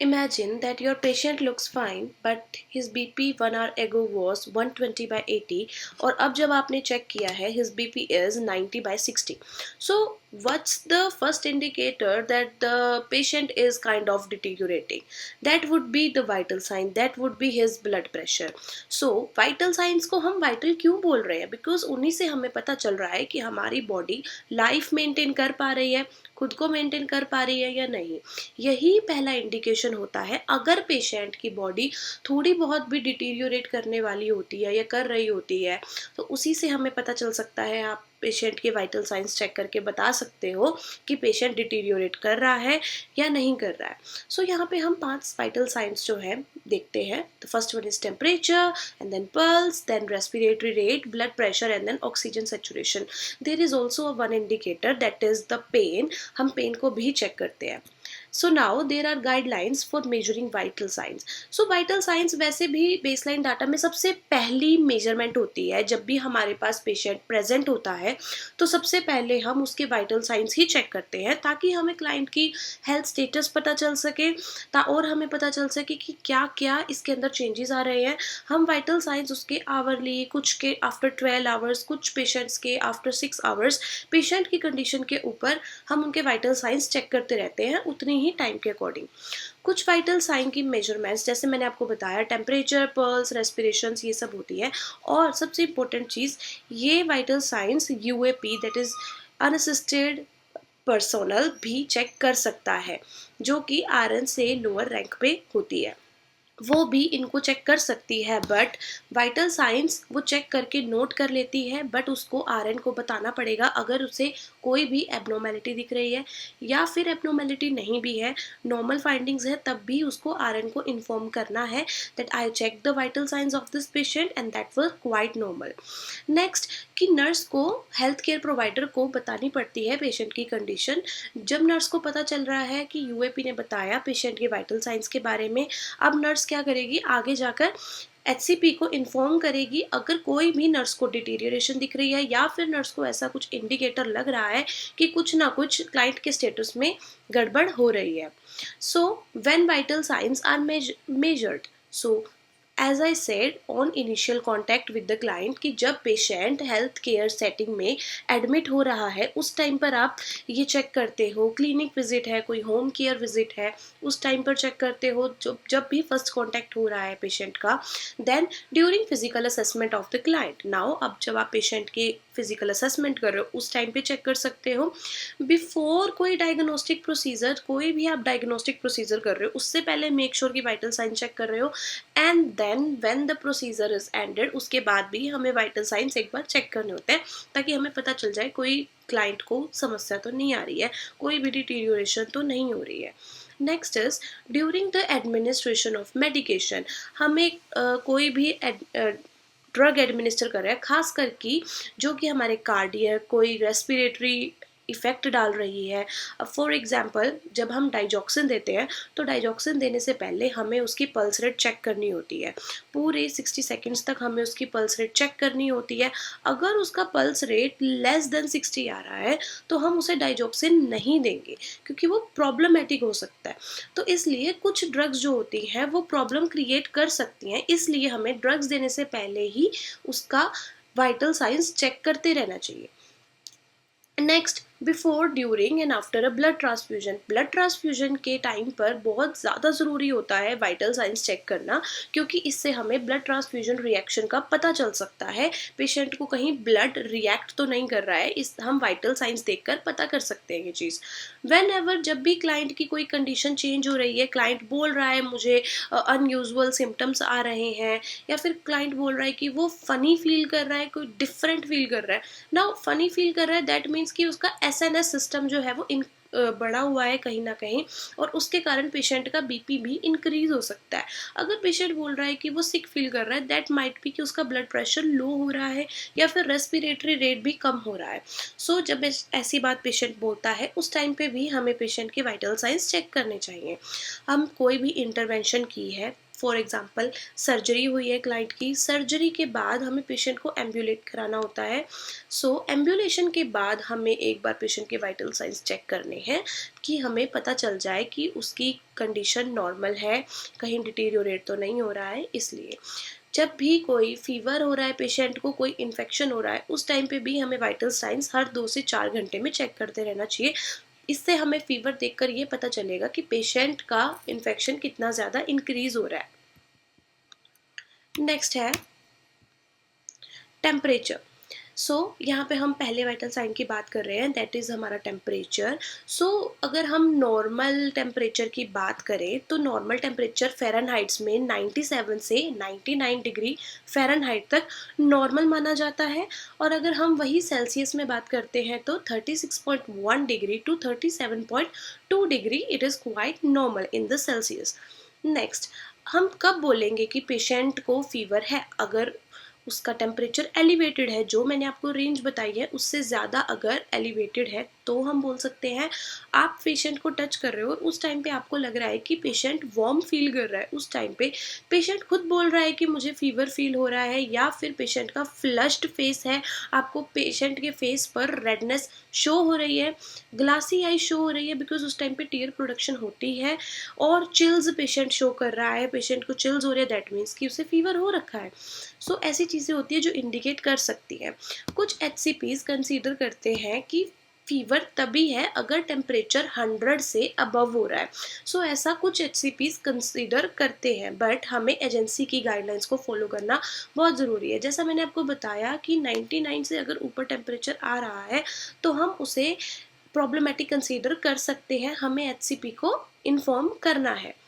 Imagine that your patient looks fine but his BP 1 hour ago was 120/80 और अब जब आपने चेक किया है his BP is 90/60. So what's the first indicator that the patient is kind of deteriorating? That would be the vital sign, that would be his blood pressure. So vital signs को हम vital क्यों बोल रहे हैं? Because उन्हीं से हमें पता चल रहा है कि हमारी बॉडी लाइफ मेंटेन कर पा रही है, खुद को मेंटेन कर पा रही है या नहीं. यही पहला इंडिकेशन होता है. अगर पेशेंट की बॉडी थोड़ी बहुत भी डिटीरियोरेट करने वाली होती है या कर रही होती है तो उसी से हमें पता चल सकता है. आप पेशेंट के वाइटल साइंस चेक करके बता सकते हो कि पेशेंट डिटीरियोरेट कर रहा है या नहीं कर रहा है. सो यहाँ पे हम 5 वाइटल साइंस जो है देखते हैं. The first one is temperature and then pulse, then respiratory rate, blood pressure and then oxygen saturation. There is also one indicator that is the pain. हम पेन को भी चेक करते हैं. So now there are guidelines for measuring vital signs. So vital signs वैसे भी baseline data में सबसे पहली measurement होती है. जब भी हमारे पास patient present होता है तो सबसे पहले हम उसके vital signs ही check करते हैं ताकि हमें client की health status पता चल सके और हमें पता चल सके कि क्या क्या इसके अंदर changes आ रहे हैं. हम vital signs उसके hourly, कुछ के after 12 hours, कुछ patients के after 6 hours, patient की condition के ऊपर हम उनके vital signs check करते रहते हैं उतनी ही टाइम के अकॉर्डिंग. कुछ वाइटल साइन की मेजरमेंट्स जैसे मैंने आपको बताया टेम्परेचर, पल्स, रेस्पिरेशन ये सब होती है. और सबसे इम्पोर्टेंट चीज़ ये vital signs UAP that is unassisted personal भी चेक कर सकता है जो कि आरएन से लोअर रैंक पे होती है. वो भी इनको चेक कर सकती है बट वाइटल साइंस वो चेक करके नोट कर लेती है बट उसको आरएन को बताना पड़ेगा अगर उसे कोई भी एबनॉर्मेलिटी दिख रही है या फिर एबनॉर्मेलिटी नहीं भी है, नॉर्मल फाइंडिंग्स है, तब भी उसको आरएन को इन्फॉर्म करना है that I check the vital signs of this patient and that was quite normal. Next कि नर्स को हेल्थ केयर प्रोवाइडर को बतानी पड़ती है पेशेंट की कंडीशन. जब नर्स को पता चल रहा है कि यूएपी ने बताया पेशेंट के वाइटल साइंस के बारे में, अब नर्स क्या करेगी आगे जाकर एचसीपी को इन्फॉर्म करेगी अगर कोई भी नर्स को डिटीरियरेशन दिख रही है या फिर नर्स को ऐसा कुछ इंडिकेटर लग रहा है कि कुछ ना कुछ क्लाइंट के स्टेटस में गड़बड़ हो रही है. So when vital signs are measured, so as I said on initial contact with the client कि जब पेशेंट हेल्थ केयर सेटिंग में एडमिट हो रहा है उस टाइम पर आप ये चेक करते हो. क्लिनिक विजिट है, कोई होम केयर विजिट है, उस टाइम पर चेक करते हो जब भी फर्स्ट कॉन्टैक्ट हो रहा है पेशेंट का. Then during physical assessment of the client. Now अब जब आप पेशेंट के फिजिकल असेसमेंट कर रहे हो उस टाइम पे चेक कर सकते हो. बिफोर कोई डायग्नोस्टिक प्रोसीजर, कोई भी आप डायग्नोस्टिक प्रोसीजर कर रहे हो उससे पहले मेक श्योर कि वाइटल साइन चेक कर रहे हो. And then when the procedure is ended उसके बाद भी हमें वाइटल साइंस एक बार चेक करने होते हैं ताकि हमें पता चल जाए कोई क्लाइंट को समस्या तो नहीं आ रही है, कोई भी डिटीरियोरेशन तो नहीं हो रही है. Next is during the administration of medication. हमें कोई भी ड्रग एडमिनिस्टर कर रहा है खास करके जो कि हमारे कार्डियक, कोई रेस्पिरेटरी इफेक्ट डाल रही है. फॉर एग्जांपल जब हम डाइजॉक्सिन देते हैं तो डाइजॉक्सिन देने से पहले हमें उसकी पल्स रेट चेक करनी होती है. पूरे 60 सेकेंड्स तक हमें उसकी पल्स रेट चेक करनी होती है. अगर उसका पल्स रेट लेस देन 60 आ रहा है तो हम उसे डाइजॉक्सिन नहीं देंगे क्योंकि वो प्रॉब्लमेटिक हो सकता है. तो इसलिए कुछ ड्रग्स जो होती हैं वो प्रॉब्लम क्रिएट कर सकती हैं, इसलिए हमें ड्रग्स देने से पहले ही उसका वाइटल साइंस चेक करते रहना चाहिए. Next before, during and after a blood transfusion. Blood transfusion के टाइम पर बहुत ज़्यादा ज़रूरी होता है वाइटल साइंस चेक करना क्योंकि इससे हमें ब्लड ट्रांसफ्यूजन रिएक्शन का पता चल सकता है. पेशेंट को कहीं ब्लड रिएक्ट तो नहीं कर रहा है, इस हम वाइटल साइंस देखकर पता कर सकते हैं ये चीज़. वेन एवर जब भी क्लाइंट की कोई कंडीशन चेंज हो रही है, क्लाइंट बोल रहा है मुझे अनयूजुअल सिम्टम्स आ रहे हैं या फिर क्लाइंट बोल रहा है कि वो फनी फील कर रहा है, कोई डिफरेंट फील कर रहा है. नाउ फनी फील कर रहा है दैट मीन्स कि उसका एसएनएस सिस्टम जो है वो बढ़ा हुआ है कहीं ना कहीं और उसके कारण पेशेंट का बीपी भी इंक्रीज हो सकता है. अगर पेशेंट बोल रहा है कि वो सिक फील कर रहा है दैट माइट बी कि उसका ब्लड प्रेशर लो हो रहा है या फिर रेस्पिरेटरी रेट भी कम हो रहा है. सो जब ऐसी बात पेशेंट बोलता है उस टाइम पे भी हमें पेशेंट के वाइटल साइंस चेक करने चाहिए. हम कोई भी इंटरवेंशन की है फॉर एग्जांपल सर्जरी हुई है क्लाइंट की, सर्जरी के बाद हमें पेशेंट को एम्बुलेट कराना होता है। सो एम्बुलेशन के बाद हमें एक बार पेशेंट के वाइटल साइंस चेक करने हैं कि हमें पता चल जाए कि उसकी कंडीशन नॉर्मल है, कहीं डिटीरियोरेट तो नहीं हो रहा है। इसलिए जब भी कोई फीवर हो रहा है, पेशेंट को कोई इन्फेक्शन हो रहा है, उस टाइम पे भी हमें वाइटल साइंस हर 2 से 4 घंटे में चेक करते रहना चाहिए। इससे हमें फीवर देखकर ये पता चलेगा कि पेशेंट का इन्फेक्शन कितना ज़्यादा इंक्रीज हो रहा है। नेक्स्ट है टेम्परेचर। सो यहाँ पे हम पहले वाइटल साइन की बात कर रहे हैं, दैट इज़ हमारा टेम्परेचर। सो अगर हम नॉर्मल टेम्परेचर की बात करें तो नॉर्मल टेम्परेचर फ़ारेनहाइट्स में 97 से 99 डिग्री फ़ारेनहाइट तक नॉर्मल माना जाता है। और अगर हम वही सेल्सियस में बात करते हैं तो 36.1 degree to 37.2 degree it is quite normal in the Celsius. Next, हम कब बोलेंगे कि पेशेंट को फीवर है? अगर उसका टेम्परेचर एलिवेटेड है, जो मैंने आपको रेंज बताई है उससे ज़्यादा अगर एलिवेटेड है तो हम बोल सकते हैं। आप पेशेंट को टच कर रहे हो और उस टाइम पे आपको लग रहा है कि पेशेंट वार्म फील कर रहा है, उस टाइम पे पेशेंट खुद बोल रहा है कि मुझे फीवर फील हो रहा है, या फिर पेशेंट का फ्लश्ड फेस है, आपको पेशेंट के फेस पर रेडनेस शो हो रही है, ग्लासी आई शो हो रही है, बिकॉज उस टाइम पे टीयर प्रोडक्शन होती है, और चिल्स पेशेंट शो कर रहा है, पेशेंट को चिल्स हो रही है, दैट मीन्स कि उसे फीवर हो रखा है। सो ऐसी चीज़ें होती है जो इंडिकेट कर सकती हैं। कुछ HCPs कंसीडर करते हैं कि फीवर तभी है अगर टेम्परेचर 100 से अबव हो रहा है। सो ऐसा कुछ HCPs कंसीडर करते हैं, बट हमें एजेंसी की गाइडलाइंस को फॉलो करना बहुत ज़रूरी है। जैसा मैंने आपको बताया कि 99 से अगर ऊपर टेम्परेचर आ रहा है तो हम उसे प्रॉब्लमेटिक कंसीडर कर सकते हैं, हमें HCP को इन्फॉर्म करना है।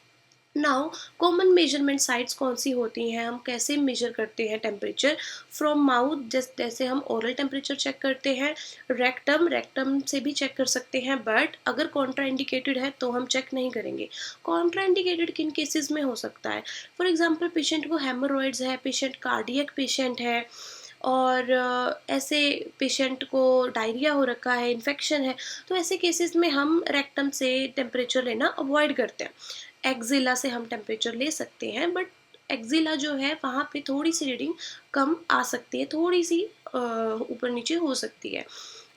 नाउ कॉमन मेजरमेंट साइट्स कौन सी होती हैं, हम कैसे मेजर करते हैं टेम्परेचर? फ्रॉम माउथ, जैसे हम ओरल टेम्परेचर चेक करते हैं, रेक्टम से भी चेक कर सकते हैं, बट अगर कॉन्ट्रा इंडिकेटेड है तो हम चेक नहीं करेंगे। कॉन्ट्रा इंडिकेटेड किन केसेस में हो सकता है? फॉर एग्जांपल पेशेंट को हेमोरॉइड्स है, पेशेंट कार्डियक पेशेंट है, और ऐसे पेशेंट को डायरिया हो रखा है, इन्फेक्शन है, तो ऐसे केसेस में हम रेक्टम से टेम्परेचर लेना अवॉइड करते हैं। एक्जिला से हम टेम्परेचर ले सकते हैं, बट एक्जिला जो है वहाँ पे थोड़ी सी रीडिंग कम आ सकती है, थोड़ी सी ऊपर नीचे हो सकती है।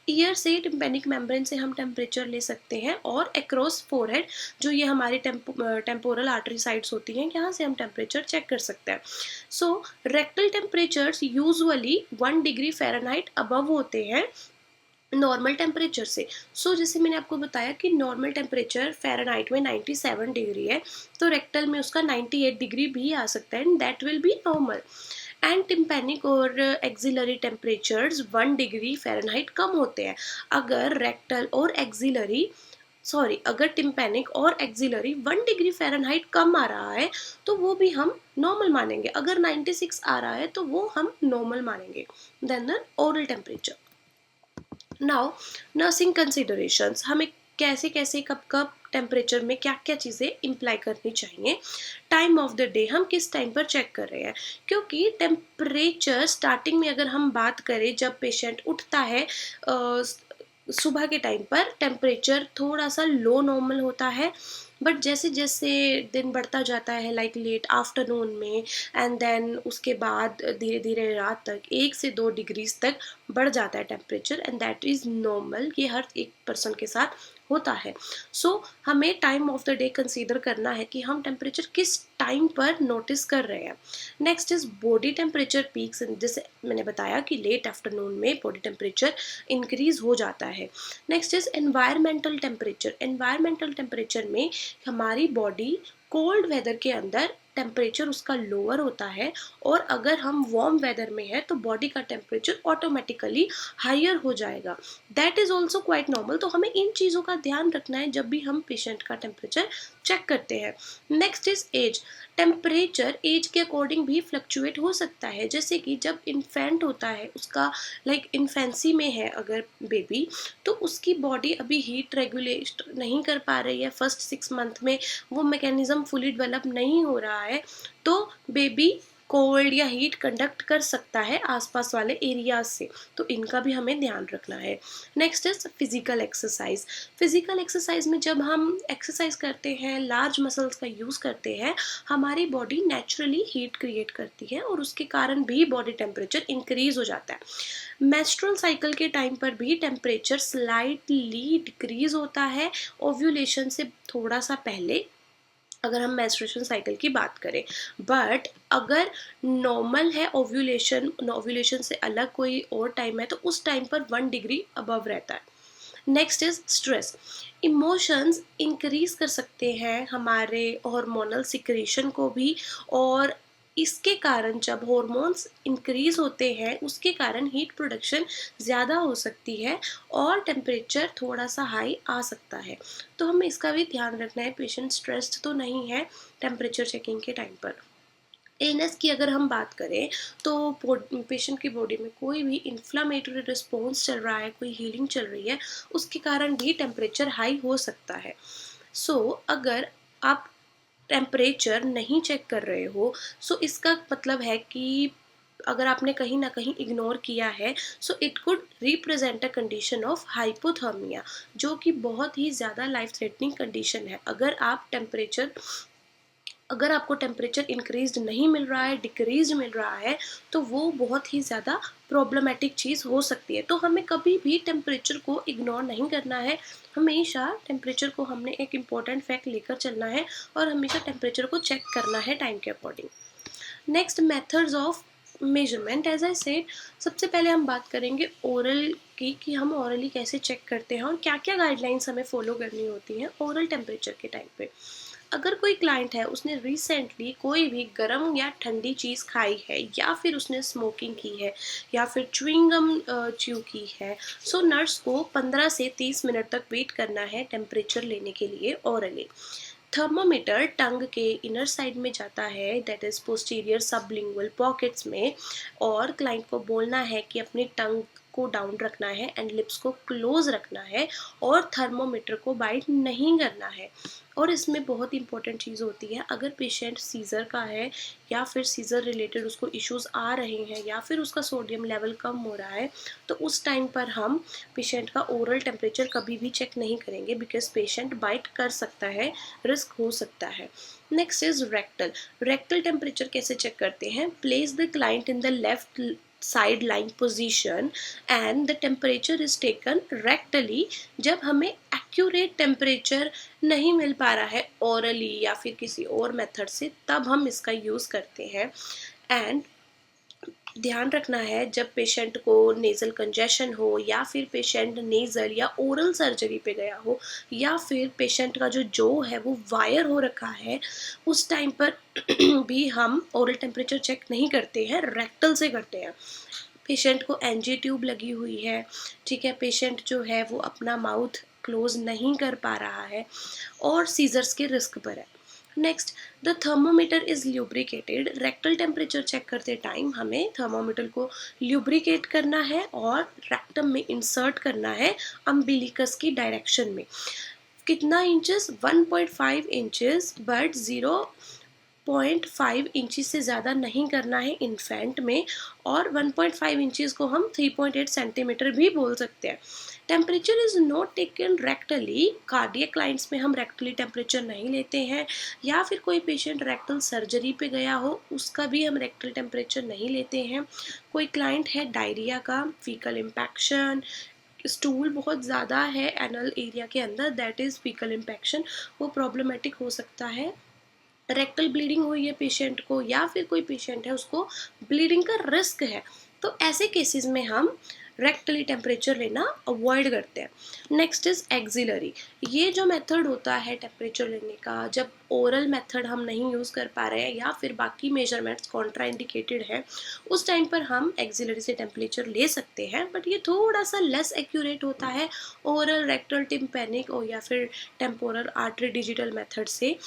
ईयर से टिम्पेनिक मेम्ब्रेन से हम टेम्परेचर ले सकते हैं, और अक्रॉस फोरहेड, जो ये हमारी टेम्पोरल आर्टरी साइड्स होती हैं, यहाँ से हम टेम्परेचर चेक कर सकते हैं। So rectal temperatures usually 1 degree Fahrenheit above होते हैं नॉर्मल टेम्परेचर से। सो जैसे मैंने आपको बताया कि नॉर्मल टेम्परेचर फ़ारेनहाइट में 97 डिग्री है, तो रेक्टल में उसका 98 डिग्री भी आ सकता है, and that will B normal. And tympanic और एक्सिलरी टेम्परेचर्स 1 डिग्री फ़ारेनहाइट कम होते हैं। अगर रेक्टल और एक्सिलरी अगर टिम्पेनिक और एक्सिलरी 1 डिग्री फ़ारेनहाइट कम आ रहा है तो वो भी हम नॉर्मल मानेंगे। अगर 96 आ रहा है तो वो हम नॉर्मल मानेंगे then the oral temperature. Now nursing considerations, हमें कैसे कैसे कब कब टेम्परेचर में क्या क्या चीज़ें इम्प्लाई करनी चाहिए। टाइम ऑफ द डे, हम किस टाइम पर चेक कर रहे हैं, क्योंकि टेम्परेचर स्टार्टिंग में अगर हम बात करें जब पेशेंट उठता है सुबह के टाइम पर टेम्परेचर थोड़ा सा लो नॉर्मल होता है, बट जैसे जैसे दिन बढ़ता जाता है लाइक लेट आफ्टरनून में, एंड देन उसके बाद धीरे धीरे रात तक 1 से 2 डिग्रीज तक बढ़ जाता है temperature, and that is normal, ये हर एक पर्सन के साथ होता है। सो हमें time of the day consider करना है कि हम टेम्परेचर किस टाइम पर नोटिस कर रहे हैं। Next is body temperature peaks, जैसे मैंने बताया कि लेट आफ्टरनून में बॉडी टेम्परेचर इंक्रीज हो जाता है। Next is environmental temperature. Environmental temperature में हमारी बॉडी कोल्ड वेदर के अंदर टेम्परेचर उसका लोअर होता है, और अगर हम वार्म वेदर में है तो बॉडी का टेम्परेचर ऑटोमेटिकली हायर हो जाएगा। That is also quite normal. तो हमें इन चीज़ों का ध्यान रखना है जब भी हम पेशेंट का टेम्परेचर चेक करते हैं। Next is age. Temperature age के अकॉर्डिंग भी फ्लक्चुएट हो सकता है, जैसे कि जब इन्फेंट होता है, उसका लाइक इन्फेंसी में है अगर बेबी, तो उसकी बॉडी अभी हीट रेगुलेट नहीं कर पा रही है, फर्स्ट 6 मंथ में वो मैकेनिज्म फुली डेवलप नहीं हो रहा है, तो बेबी कोल्ड या हीट कंडक्ट कर सकता है आसपास वाले एरियाज से, तो इनका भी हमें ध्यान रखना है। Next is physical exercise. Physical exercise में जब हम एक्सरसाइज करते हैं, लार्ज मसल्स का यूज़ करते हैं, हमारी बॉडी नेचुरली हीट क्रिएट करती है और उसके कारण भी बॉडी टेम्परेचर इंक्रीज हो जाता है। मेंस्ट्रुअल साइकिल के टाइम पर भी टेम्परेचर स्लाइटली डिक्रीज होता है ओव्यूलेशन से थोड़ा सा पहले, अगर हम मेंस्ट्रुएशन साइकिल की बात करें। बट अगर नॉर्मल है ओव्यूलेशन, ओव्यूलेशन से अलग कोई और टाइम है, तो उस टाइम पर 1 डिग्री अबव रहता है। Next is stress. Emotions increase कर सकते हैं हमारे हार्मोनल सिक्रीशन को भी, और इसके कारण जब हॉर्मोन्स इंक्रीज होते हैं उसके कारण हीट प्रोडक्शन ज़्यादा हो सकती है और टेम्परेचर थोड़ा सा हाई आ सकता है। तो हमें इसका भी ध्यान रखना है, पेशेंट स्ट्रेस्ड तो नहीं है टेम्परेचर चेकिंग के टाइम पर। इलनेस की अगर हम बात करें तो पेशेंट की बॉडी में कोई भी इन्फ्लामेटरी रिस्पॉन्स चल रहा है, कोई हीलिंग चल रही है, उसके कारण भी टेम्परेचर हाई हो सकता है। अगर आप टेम्परेचर नहीं चेक कर रहे हो, इसका मतलब है कि अगर आपने कहीं ना कहीं इग्नोर किया है, it could represent a condition of hypothermia, जो कि बहुत ही ज़्यादा लाइफ थ्रेटनिंग कंडीशन है। अगर आपको टेम्परेचर इंक्रीज नहीं मिल रहा है, डिक्रीज मिल रहा है, तो वो बहुत ही ज़्यादा प्रॉब्लमेटिक चीज़ हो सकती है। तो हमें कभी भी टेम्परेचर को इग्नोर नहीं करना है, हमेशा टेम्परेचर को हमने एक इम्पॉर्टेंट फैक्ट लेकर चलना है और हमेशा टेम्परेचर को चेक करना है टाइम के according. Next, methods of measurement. As I said, सबसे पहले हम बात करेंगे ओरल की, कि हम ओरली कैसे चेक करते हैं और क्या क्या गाइडलाइंस हमें फॉलो करनी होती हैं ओरल टेम्परेचर के टाइम पे। अगर कोई क्लाइंट है, उसने रिसेंटली कोई भी गर्म या ठंडी चीज़ खाई है, या फिर उसने स्मोकिंग की है, या फिर च्युइंगम च्यू की है, नर्स को 15 से 30 मिनट तक वेट करना है टेम्परेचर लेने के लिए ओरली। थर्मोमीटर टंग के इनर साइड में जाता है, that is posterior sublingual pockets में, और क्लाइंट को बोलना है कि अपनी टंग को डाउन रखना है एंड लिप्स को क्लोज रखना है और थर्मोमीटर को बाइट नहीं करना है। और इसमें बहुत इंपॉर्टेंट चीज़ होती है, अगर पेशेंट सीज़र का है या फिर सीज़र रिलेटेड उसको इश्यूज आ रहे हैं, या फिर उसका सोडियम लेवल कम हो रहा है, तो उस टाइम पर हम पेशेंट का ओरल टेम्परेचर कभी भी चेक नहीं करेंगे, बिकॉज पेशेंट बाइट कर सकता है, रिस्क हो सकता है। Next is rectal. Rectal temperature कैसे चेक करते हैं? Place the client in the left side lying position and the temperature is taken rectally। जब हमें एक्यूरेट टेम्परेचर नहीं मिल पा रहा है ओरली या फिर किसी और मेथड से, तब हम इसका यूज़ करते हैं। एंड ध्यान रखना है, जब पेशेंट को नेज़ल कंजेशन हो, या फिर पेशेंट नेज़ल या ओरल सर्जरी पे गया हो, या फिर पेशेंट का जो है वो वायर हो रखा है, उस टाइम पर भी हम ओरल टेम्परेचर चेक नहीं करते हैं, रेक्टल से करते हैं। पेशेंट को एनजी ट्यूब लगी हुई है, ठीक है, पेशेंट जो है वो अपना माउथ क्लोज नहीं कर पा रहा है और सीजर्स के रिस्क पर है। Next, the thermometer is lubricated. Rectal temperature check करते टाइम हमें थर्मोमीटर को ल्यूब्रिकेट करना है और रेक्टम में इंसर्ट करना है अम्बिलिकस की डायरेक्शन में। कितना इंचेस? 1.5 इंचेस, बट 0.5 इंचेस से ज़्यादा नहीं करना है इन्फेंट में, और 1.5 इंचेस को हम 3.8 सेंटीमीटर भी बोल सकते हैं। Temperature is not taken रेक्टली। Cardiac clients में हम रेक्टली टेम्परेचर नहीं लेते हैं, या फिर कोई पेशेंट रेक्टल सर्जरी पे गया हो, उसका भी हम रेक्टल टेम्परेचर नहीं लेते हैं। कोई क्लाइंट है डायरिया का, फीकल इम्पैक्शन, स्टूल बहुत ज़्यादा है एनल एरिया के अंदर, दैट इज़ फीकल इम्पैक्शन, वो प्रॉब्लमेटिक हो सकता है। रेक्टल ब्लीडिंग हुई है पेशेंट को, या फिर कोई पेशेंट है उसको ब्लीडिंग का रिस्क है, तो ऐसे केसेस में हम रेक्टली टेम्परेचर लेना अवॉइड करते हैं। Next is axillary. ये जो मेथड होता है टेम्परेचर लेने का, जब ओरल मेथड हम नहीं यूज़ कर पा रहे हैं या फिर बाकी मेजरमेंट्स कॉन्ट्रा इंडिकेटेड है, उस टाइम पर हम एक्सिलरी से टेम्परेचर ले सकते हैं, बट ये थोड़ा सा लेस एक्यूरेट होता है ओरल रेक्टल टिम्पेनिक और या फिर टेम्पोरल आर्टरी डिजिटल मेथड से।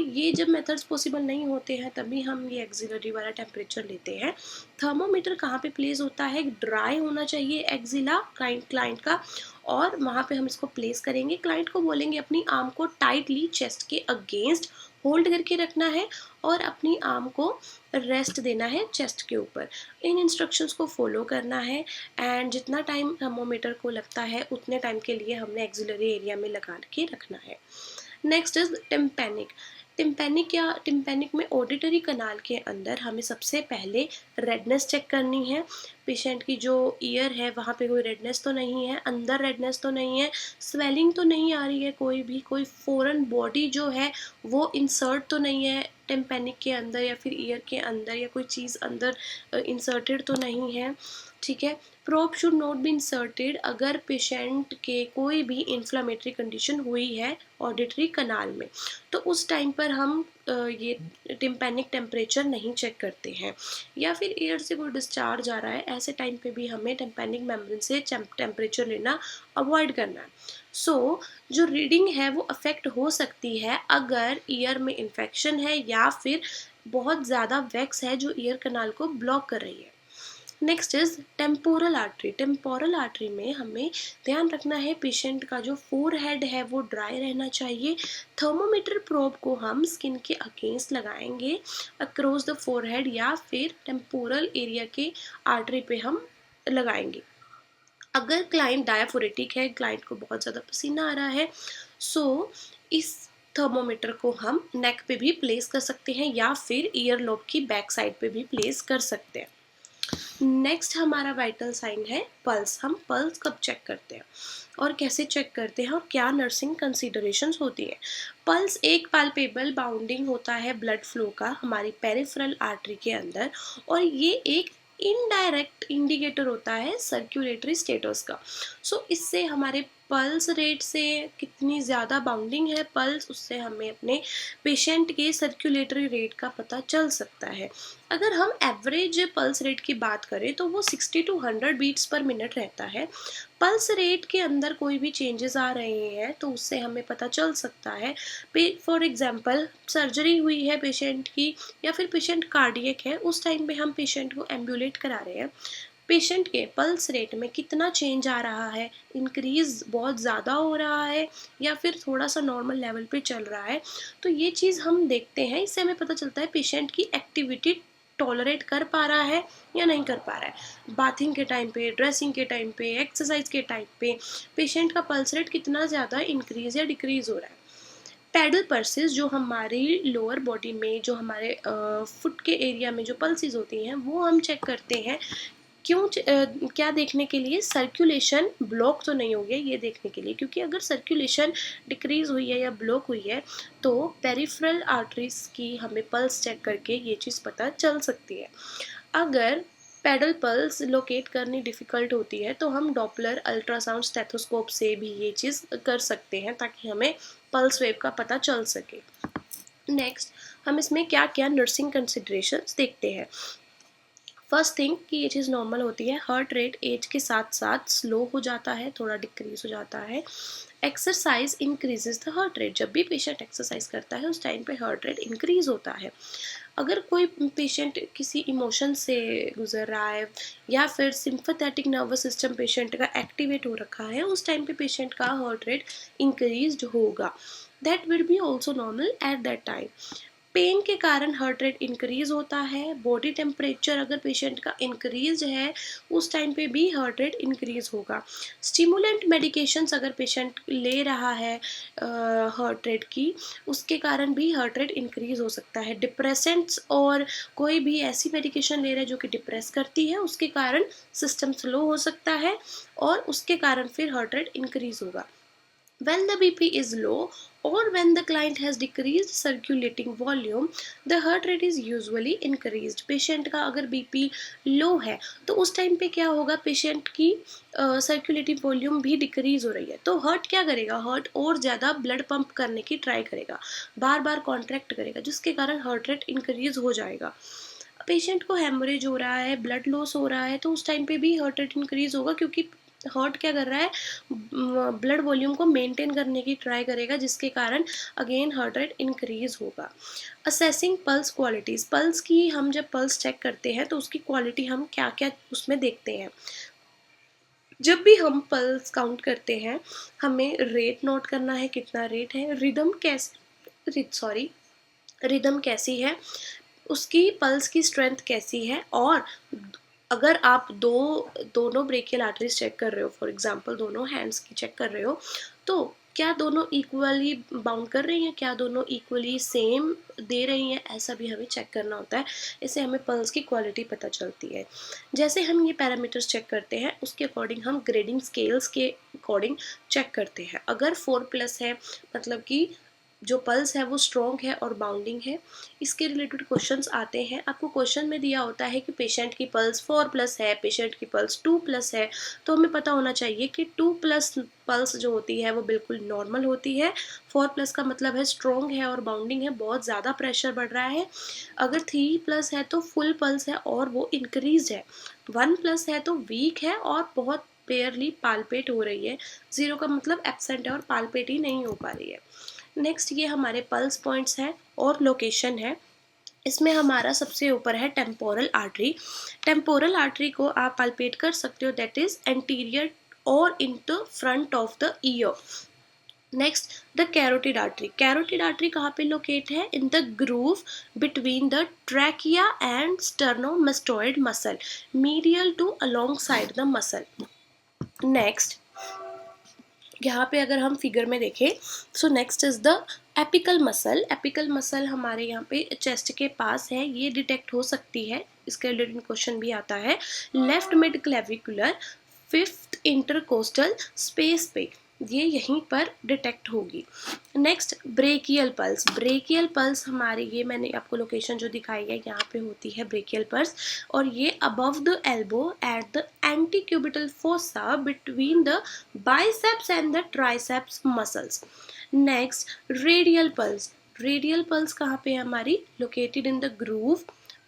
ये जब मेथड्स पॉसिबल नहीं होते हैं, तभी हम ये एक्सिलरी वाला टेम्परेचर लेते हैं। थर्मोमीटर कहाँ पे प्लेस होता है? ड्राई होना चाहिए एक्सिला क्लाइंट का, और वहाँ पे हम इसको प्लेस करेंगे। क्लाइंट को बोलेंगे अपनी आर्म को टाइटली चेस्ट के अगेंस्ट होल्ड करके रखना है और अपनी आर्म को रेस्ट देना है चेस्ट के ऊपर। इन इंस्ट्रक्शंस को फॉलो करना है एंड जितना टाइम थर्मोमीटर को लगता है उतने टाइम के लिए हमने एक्सिलरी एरिया में लगा के रखना है। Next is tympanic. टिम्पैनिक में ऑडिटरी कनाल के अंदर हमें सबसे पहले रेडनेस चेक करनी है। पेशेंट की जो ईयर है वहाँ पे कोई रेडनेस तो नहीं है, अंदर रेडनेस तो नहीं है, स्वेलिंग तो नहीं आ रही है, कोई फॉरेन बॉडी जो है वो इंसर्ट तो नहीं है टिम्पैनिक के अंदर या फिर ईयर के अंदर, या कोई चीज़ अंदर इंसर्टेड तो नहीं है। ठीक है, probe should not be inserted अगर पेशेंट के कोई भी इन्फ्लामेटरी कंडीशन हुई है ऑडिटरी कनाल में, तो उस टाइम पर हम ये टिम्पैनिक टेम्परेचर नहीं चेक करते हैं। या फिर एयर से कोई डिस्चार्ज आ रहा है, ऐसे टाइम पे भी हमें टिम्पैनिक मेम्ब्रेन से टेम्परेचर लेना अवॉइड करना है। सो जो रीडिंग है वो अफेक्ट हो सकती है अगर ईयर में इन्फेक्शन है या फिर बहुत ज़्यादा वैक्स है जो ईयर कनाल को ब्लॉक कर रही है। Next is temporal artery. Temporal artery में हमें ध्यान रखना है पेशेंट का जो फोरहेड है वो ड्राई रहना चाहिए। थर्मोमीटर प्रोब को हम स्किन के अगेंस्ट लगाएंगे अक्रॉस द फोरहेड या फिर टेम्पोरल एरिया के आर्टरी पे हम लगाएंगे। अगर क्लाइंट डायफोरेटिक है, क्लाइंट को बहुत ज़्यादा पसीना आ रहा है, सो इस थर्मोमीटर को हम नेक पे भी प्लेस कर सकते हैं या फिर ईयर लोब की बैक साइड पे भी प्लेस कर सकते हैं। नेक्स्ट हमारा वाइटल साइन है पल्स। हम पल्स कब चेक करते हैं और कैसे चेक करते हैं और क्या नर्सिंग कंसीडरेशंस होती है। पल्स एक पाल्पेबल बाउंडिंग होता है ब्लड फ्लो का हमारी पेरिफेरल आर्टरी के अंदर, और ये एक इनडायरेक्ट इंडिकेटर होता है सर्कुलेटरी स्टेटस का। सो इससे हमारे पल्स रेट से कितनी ज़्यादा बाउंडिंग है पल्स, उससे हमें अपने पेशेंट के सर्कुलेटरी रेट का पता चल सकता है। अगर हम एवरेज पल्स रेट की बात करें तो वो 60 to 100 बीट्स पर मिनट रहता है। पल्स रेट के अंदर कोई भी चेंजेस आ रहे हैं तो उससे हमें पता चल सकता है। फॉर एग्जांपल सर्जरी हुई है पेशेंट की या फिर पेशेंट कार्डियक है, उस टाइम पे हम पेशेंट को एम्बुलेट करा रहे हैं, पेशेंट के पल्स रेट में कितना चेंज आ रहा है, इंक्रीज बहुत ज़्यादा हो रहा है या फिर थोड़ा सा नॉर्मल लेवल पे चल रहा है, तो ये चीज़ हम देखते हैं। इससे हमें पता चलता है पेशेंट की एक्टिविटी टॉलरेट कर पा रहा है या नहीं कर पा रहा है। बाथिंग के टाइम पे, ड्रेसिंग के टाइम पे, एक्सरसाइज के टाइम पे पेशेंट का पल्स रेट कितना ज़्यादा इंक्रीज या डिक्रीज हो रहा है। पैडल पल्सेस जो हमारी लोअर बॉडी में, जो हमारे फुट के एरिया में जो पल्सेस होती हैं वो हम चेक करते हैं। क्या देखने के लिए, सर्कुलेशन ब्लॉक तो नहीं हो गया ये देखने के लिए, क्योंकि अगर सर्कुलेशन डिक्रीज हुई है या ब्लॉक हुई है तो पेरिफेरल आर्टरीज की हमें पल्स चेक करके ये चीज़ पता चल सकती है। अगर पेडल पल्स लोकेट करनी डिफ़िकल्ट होती है तो हम डॉपलर अल्ट्रासाउंड स्टेथोस्कोप से भी ये चीज़ कर सकते हैं ताकि हमें पल्स वेव का पता चल सके। नेक्स्ट हम इसमें क्या क्या नर्सिंग कंसिडरेशंस देखते हैं। फर्स्ट थिंग कि ये चीज़ नॉर्मल होती है, हार्ट रेट एज के साथ साथ स्लो हो जाता है, थोड़ा डिक्रीज हो जाता है। Exercise increases the heart rate. जब भी पेशेंट एक्सरसाइज करता है उस टाइम पे हार्ट रेट इंक्रीज होता है। अगर कोई पेशेंट किसी इमोशन से गुजर रहा है या फिर सिंपैथेटिक नर्वस सिस्टम पेशेंट का एक्टिवेट हो रखा है, उस टाइम पे पेशेंट का हार्ट रेट इंक्रीज होगा। That will be also normal at that time. Pain के कारण हार्ट रेट इंक्रीज होता है। बॉडी टेम्परेचर अगर पेशेंट का इंक्रीज है उस टाइम पे भी हार्ट रेट इंक्रीज होगा। स्टिमुलेंट मेडिकेशंस अगर पेशेंट ले रहा है हार्ट रेट की, उसके कारण भी हार्ट रेट इंक्रीज हो सकता है। डिप्रेसेंट्स और कोई भी ऐसी मेडिकेशन ले रहे हैं जो कि डिप्रेस करती है, उसके कारण सिस्टम स्लो हो सकता है और उसके कारण फिर हार्ट रेट इंक्रीज होगा। When the BP is low or when the client has decreased circulating volume, the heart rate is usually increased. Patient का अगर BP लो है तो उस टाइम पे क्या होगा, पेशेंट की सर्कुलेटिंग वॉल्यूम भी डिक्रीज हो रही है, तो हार्ट क्या करेगा, हार्ट और ज़्यादा ब्लड पंप करने की ट्राई करेगा, बार बार कॉन्ट्रैक्ट करेगा, जिसके कारण हार्ट रेट इंक्रीज हो जाएगा। पेशेंट को हेमोरेज हो रहा है, ब्लड लॉस हो रहा है, तो उस टाइम पे भी हार्ट रेट इंक्रीज होगा, क्योंकि हार्ट क्या कर रहा है, ब्लड वॉल्यूम को मेंटेन करने की ट्राई करेगा, जिसके कारण अगेन हार्ट रेट इंक्रीज होगा। Assessing pulse qualities. पल्स की हम जब पल्स चेक करते हैं तो उसकी क्वालिटी हम क्या क्या उसमें देखते हैं। जब भी हम पल्स काउंट करते हैं हमें रेट नोट करना है, कितना रेट है, रिदम कैसी है, उसकी पल्स की स्ट्रेंथ कैसी है, और अगर आप दोनों ब्रेकियल आर्टरीज चेक कर रहे हो, फॉर एग्जांपल दोनों हैंड्स की चेक कर रहे हो, तो क्या दोनों इक्वली बाउंड कर रही हैं, क्या दोनों इक्वली सेम दे रही हैं, ऐसा भी हमें चेक करना होता है। इससे हमें पल्स की क्वालिटी पता चलती है। जैसे हम ये पैरामीटर्स चेक करते हैं उसके अकॉर्डिंग हम ग्रेडिंग स्केल्स के अकॉर्डिंग चेक करते हैं। अगर 4+ है मतलब कि जो पल्स है वो स्ट्रॉन्ग है और बाउंडिंग है। इसके रिलेटेड क्वेश्चंस आते हैं, आपको क्वेश्चन में दिया होता है कि पेशेंट की पल्स 4+ है, पेशेंट की पल्स 2+ है, तो हमें पता होना चाहिए कि 2+ पल्स जो होती है वो बिल्कुल नॉर्मल होती है, 4+ का मतलब है स्ट्रॉन्ग है और बाउंडिंग है, बहुत ज़्यादा प्रेशर बढ़ रहा है। अगर 3+ है तो फुल पल्स है और वो इंक्रीज है, 1+ है तो वीक है और बहुत पेयरली पालपेट हो रही है, 0 का मतलब एब्सेंट है और पालपेट ही नहीं हो पा रही है। नेक्स्ट ये हमारे पल्स पॉइंट्स हैं और लोकेशन है। इसमें हमारा सबसे ऊपर है टेम्पोरल आर्टरी। टेम्पोरल आर्टरी को आप पाल्पेट कर सकते हो, दैट इज एंटीरियर और in the front of the ear. Next the carotid artery. Carotid artery कहाँ पे लोकेट है? In the groove between the trachea and sternomastoid muscle, medial to along side the muscle. Next यहाँ पे अगर हम figure में देखें, so next is the apical muscle. Apical muscle हमारे यहाँ पे चेस्ट के पास है, ये डिटेक्ट हो सकती है, इसके रिलेटेड क्वेश्चन भी आता है। Left mid clavicular 5th intercostal space पे ये यहीं पर डिटेक्ट होगी। Next brachial pulse. Brachial pulse हमारे, ये मैंने आपको लोकेशन जो दिखाई है यहाँ पे होती है ब्रेकियल पल्स, और ये above the elbow at the antecubital fossa between the biceps and the triceps muscles. Next radial pulse. Radial pulse कहाँ पे है हमारी? Located in the groove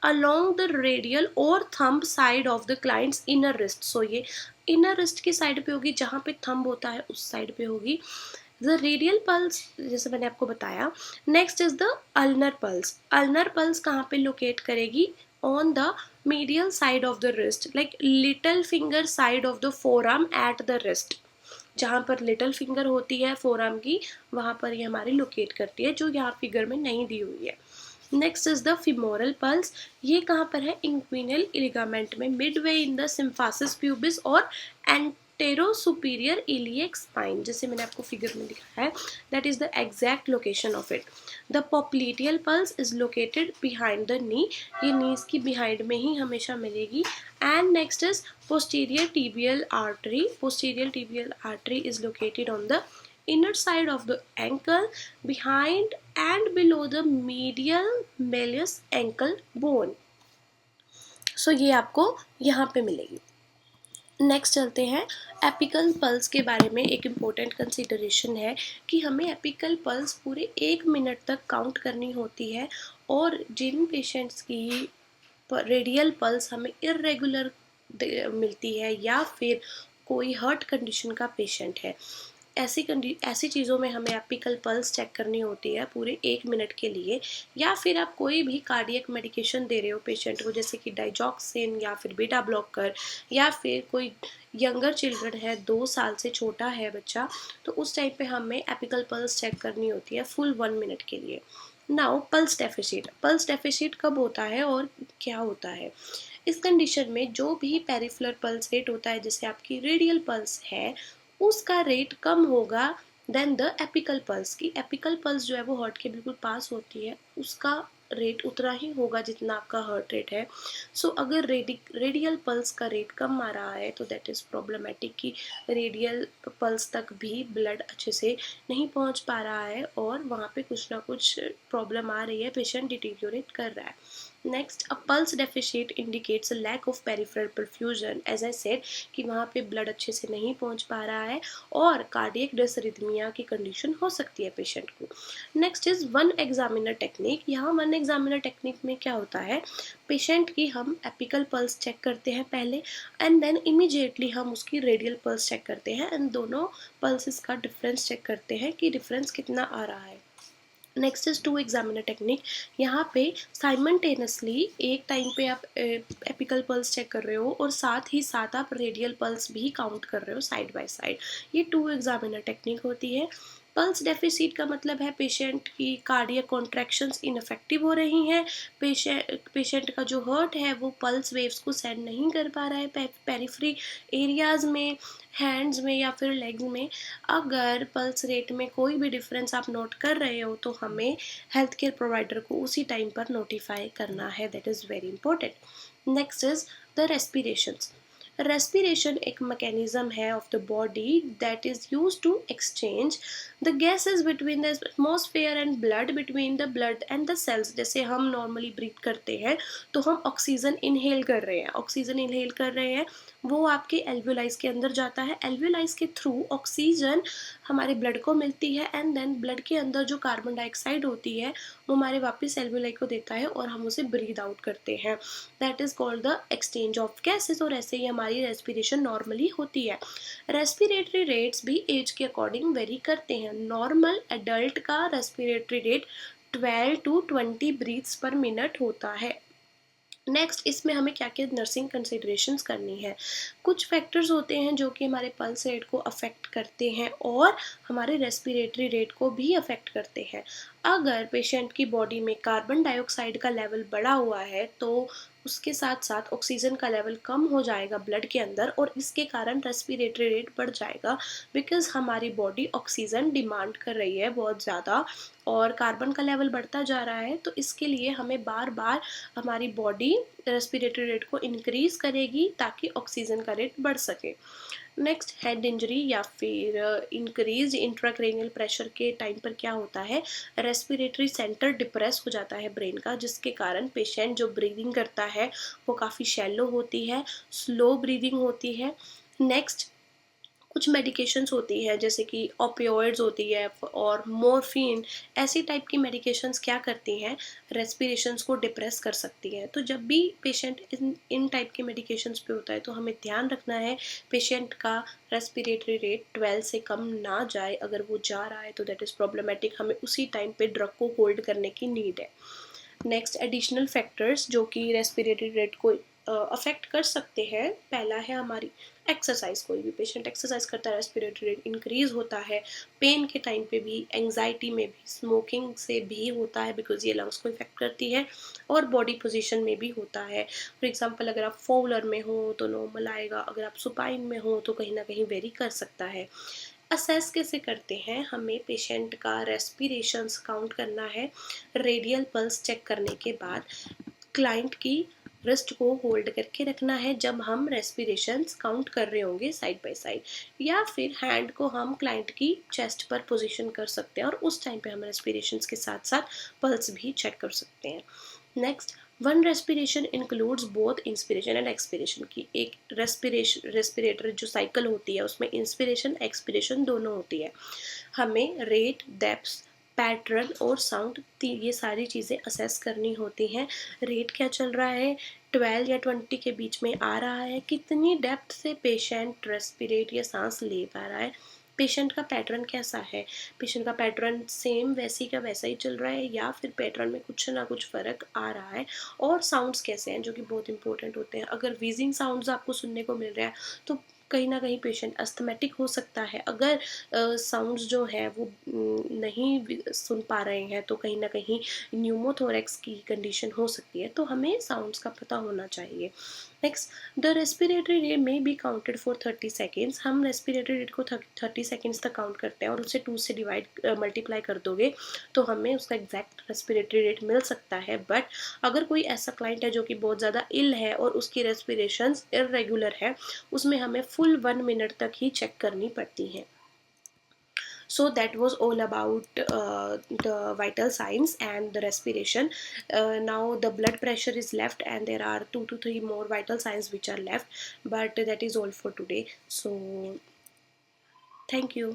along the radial और thumb side of the client's inner wrist. So ये inner wrist की side पे होगी, जहाँ पे thumb होता है उस साइड पे होगी द रेडियल पल्स, जैसे मैंने आपको बताया। Next is the ulnar pulse. Ulnar pulse कहाँ पे लोकेट करेगी? On the medial side of the wrist, like little finger side of the forearm at the wrist। जहाँ पर लिटिल फिंगर होती है फोरआर्म की, वहाँ पर ये हमारी लोकेट करती है, जो यहाँ फिगर में नहीं दी हुई है। Next is the femoral pulse. ये कहाँ पर है? इंक्विनल लिगामेंट में, मिडवे इन द सिम्फासिस प्यूबिस और एंटेरो सुपीरियर इलियक स्पाइन, जैसे मैंने आपको फिगर में दिखाया है, that is the exact location of it. The popliteal pulse is located behind the knee, ये नीज की बिहाइंड में ही हमेशा मिलेगी। And next is posterior tibial artery. Posterior tibial artery is located on the inner side of the ankle behind and below the medial malleus ankle bone. So ये आपको यहाँ पे मिलेगी। नेक्स्ट चलते हैं एपिकल पल्स के बारे में। एक इम्पोर्टेंट कंसिडरेशन है कि हमें एपिकल पल्स पूरे 1 मिनट तक काउंट करनी होती है, और जिन पेशेंट्स की रेडियल पल्स हमें इरेगुलर मिलती है या फिर कोई हार्ट कंडीशन का पेशेंट है, ऐसी चीज़ों में हमें एपिकल पल्स चेक करनी होती है पूरे 1 मिनट के लिए। या फिर आप कोई भी कार्डियक मेडिकेशन दे रहे हो पेशेंट को, जैसे कि डाइजॉक्सिन या फिर बीटा ब्लॉकर, या फिर कोई यंगर चिल्ड्रन है, 2 साल से छोटा है बच्चा, तो उस टाइम पे हमें एपिकल पल्स चेक करनी होती है फुल 1 मिनट के लिए। Now pulse deficit. Pulse deficit कब होता है और क्या होता है? इस कंडीशन में जो भी पेरिफेरल पल्स रेट होता है, जैसे आपकी रेडियल पल्स है, उसका रेट कम होगा देन द एपिकल पल्स की। एपिकल पल्स जो है वो हार्ट के बिल्कुल पास होती है, उसका रेट उतना ही होगा जितना आपका हार्ट रेट है। सो अगर रेडियल पल्स का रेट कम आ रहा है तो दैट इज़ प्रॉब्लमेटिक, कि रेडियल पल्स तक भी ब्लड अच्छे से नहीं पहुंच पा रहा है और वहाँ पे कुछ ना कुछ प्रॉब्लम आ रही है, पेशेंट डिटीरियोरेट कर रहा है। Next, a pulse deficit indicates lack of peripheral perfusion. As I said कि वहाँ पे ब्लड अच्छे से नहीं पहुँच पा रहा है और कार्डियक डिसरिथमिया की कंडीशन हो सकती है पेशेंट को। Next is one examiner technique. यहाँ वन एग्जामिनर टेक्निक में क्या होता है, पेशेंट की हम एपिकल पल्स चेक करते हैं पहले, एंड देन इमीडिएटली हम उसकी रेडियल पल्स चेक करते हैं, एंड दोनों पल्सेस का डिफरेंस चेक करते हैं कि डिफरेंस कितना आ रहा है। Next is to examiner technique. यहाँ पे साइमल्टेनियसली एक टाइम पे आप एपिकल पल्स चेक कर रहे हो और साथ ही साथ आप रेडियल पल्स भी काउंट कर रहे हो साइड बाय साइड। ये टू एग्जामिनर टेक्निक होती है। पल्स डेफिसिट का मतलब है पेशेंट की कार्डियक कॉन्ट्रैक्शंस इनफेक्टिव हो रही हैं, पेशेंट का जो हार्ट है वो पल्स वेव्स को सेंड नहीं कर पा रहा है पेरिफेरी एरियाज में, हैंड्स में या फिर लेग्स में। अगर पल्स रेट में कोई भी डिफरेंस आप नोट कर रहे हो तो हमें हेल्थ केयर प्रोवाइडर को उसी टाइम पर नोटिफाई करना है, that is very important. Next is the respirations. Respiration एक मैकेनिज्म है of the body that is use to exchange the gases between the atmosphere and blood, between the blood and the cells. जैसे हम normally breathe करते हैं तो हम oxygen inhale कर रहे हैं, ऑक्सीजन इनहेल कर रहे हैं, वो आपके एल्वियोलाइज के अंदर जाता है, एल्वियोलाइज के थ्रू ऑक्सीजन हमारे ब्लड को मिलती है एंड देन ब्लड के अंदर जो कार्बन डाइऑक्साइड होती है वो हमारे वापस एल्वियोलाई को देता है और हम उसे ब्रीद आउट करते हैं। That is called the exchange of gases. और ऐसे ही हमारी रेस्पिरेशन नॉर्मली होती है। रेस्पिरेटरी रेट्स भी एज के अकॉर्डिंग वेरी करते हैं। नॉर्मल एडल्ट का respiratory rate 12 to 20 breaths per minute होता है। नेक्स्ट इसमें हमें क्या क्या नर्सिंग कंसिडरेशंस करनी है। कुछ फैक्टर्स होते हैं जो कि हमारे पल्स रेट को अफेक्ट करते हैं और हमारे रेस्पिरेटरी रेट को भी अफेक्ट करते हैं। अगर पेशेंट की बॉडी में कार्बन डाइऑक्साइड का लेवल बढ़ा हुआ है तो उसके साथ साथ ऑक्सीजन का लेवल कम हो जाएगा ब्लड के अंदर और इसके कारण रेस्पिरेटरी रेट बढ़ जाएगा, बिकॉज हमारी बॉडी ऑक्सीजन डिमांड कर रही है बहुत ज़्यादा और कार्बन का लेवल बढ़ता जा रहा है। तो इसके लिए हमें बार बार हमारी बॉडी रेस्पिरेटरी रेट को इंक्रीज करेगी ताकि ऑक्सीजन का रेट बढ़ सके। नेक्स्ट हेड इंजरी या फिर इंक्रीज इंट्राक्रेनियल प्रेशर के टाइम पर क्या होता है, रेस्पिरेटरी सेंटर डिप्रेस हो जाता है ब्रेन का, जिसके कारण पेशेंट जो ब्रीदिंग करता है वो काफ़ी शैलो होती है, स्लो ब्रीदिंग होती है। नेक्स्ट कुछ मेडिकेशंस होती है जैसे कि ओपियोइड्स होती है और मॉर्फिन, ऐसी टाइप की मेडिकेशंस क्या करती हैं, रेस्पिरेशंस को डिप्रेस कर सकती हैं। तो जब भी पेशेंट इन टाइप के मेडिकेशंस पे होता है तो हमें ध्यान रखना है पेशेंट का रेस्पिरेटरी रेट 12 से कम ना जाए। अगर वो जा रहा है तो दैट इज़ प्रॉब्लमेटिक, हमें उसी टाइम पे ड्रग को होल्ड करने की नीड है। नेक्स्ट एडिशनल फैक्टर्स जो कि रेस्पिरेटरी रेट को अफेक्ट कर सकते हैं, पहला है हमारी एक्सरसाइज। कोई भी पेशेंट एक्सरसाइज करता है रेस्पिरेटरी रेट इंक्रीज होता है। पेन के टाइम पे भी, एंजाइटी में भी, स्मोकिंग से भी होता है बिकॉज ये लंग्स को इफेक्ट करती है और बॉडी पोजीशन में भी होता है। फॉर एग्जांपल अगर आप फॉलर में हो तो नॉर्मल आएगा, अगर आप सुपाइन में हो तो कहीं ना कहीं वेरी कर सकता है। असेस कैसे करते हैं, हमें पेशेंट का रेस्पिरेशंस काउंट करना है रेडियल पल्स चेक करने के बाद। क्लाइंट की रिस्ट को होल्ड करके रखना है जब हम रेस्पिरेशंस काउंट कर रहे होंगे साइड बाय साइड, या फिर हैंड को हम क्लाइंट की चेस्ट पर पोजीशन कर सकते हैं और उस टाइम पे हम रेस्पिरेशंस के साथ साथ पल्स भी चेक कर सकते हैं। Next one respiration includes both inspiration and expiration की एक रेस्पिरेटर जो साइकिल होती है उसमें इंस्पिरेशन एक्सपिरेशन दोनों होती है। हमें रेट, डेप्थ, पैटर्न और साउंड ये सारी चीज़ें असेस करनी होती हैं। रेट क्या चल रहा है, 12 या 20 के बीच में आ रहा है, कितनी डेप्थ से पेशेंट रेस्पिरेट या सांस ले पा रहा है, पेशेंट का पैटर्न कैसा है, पेशेंट का पैटर्न सेम वैसी का वैसा ही चल रहा है या फिर पैटर्न में कुछ ना कुछ फ़र्क आ रहा है, और साउंड्स कैसे हैं जो कि बहुत इंपॉर्टेंट होते हैं। अगर वीजिंग साउंड्स आपको सुनने को मिल रहा है तो कहीं ना कहीं पेशेंट अस्थमेटिक हो सकता है। अगर साउंड्स जो है वो नहीं सुन पा रहे हैं तो कहीं ना कहीं न्यूमोथोरेक्स की कंडीशन हो सकती है, तो हमें साउंड्स का पता होना चाहिए। नेक्स्ट द रेस्पिरेटरी रेट में बी काउंटेड फॉर 30 सेकेंड्स। हम रेस्पिरेटरी रेट को 30 सेकेंड्स तक काउंट करते हैं और उसे 2 से डिवाइड मल्टीप्लाई कर दोगे तो हमें उसका एग्जैक्ट रेस्पिरेटरी रेट मिल सकता है। बट अगर कोई ऐसा क्लाइंट है जो कि बहुत ज़्यादा इल है और उसकी रेस्पिरेशंस इरेगुलर है, उसमें हमें फुल 1 मिनट तक ही चेक करनी पड़ती है। So that was all about the vital signs and the respiration. Now the blood pressure is left and there are 2 to 3 more vital signs which are left, but that is all for today. So thank you.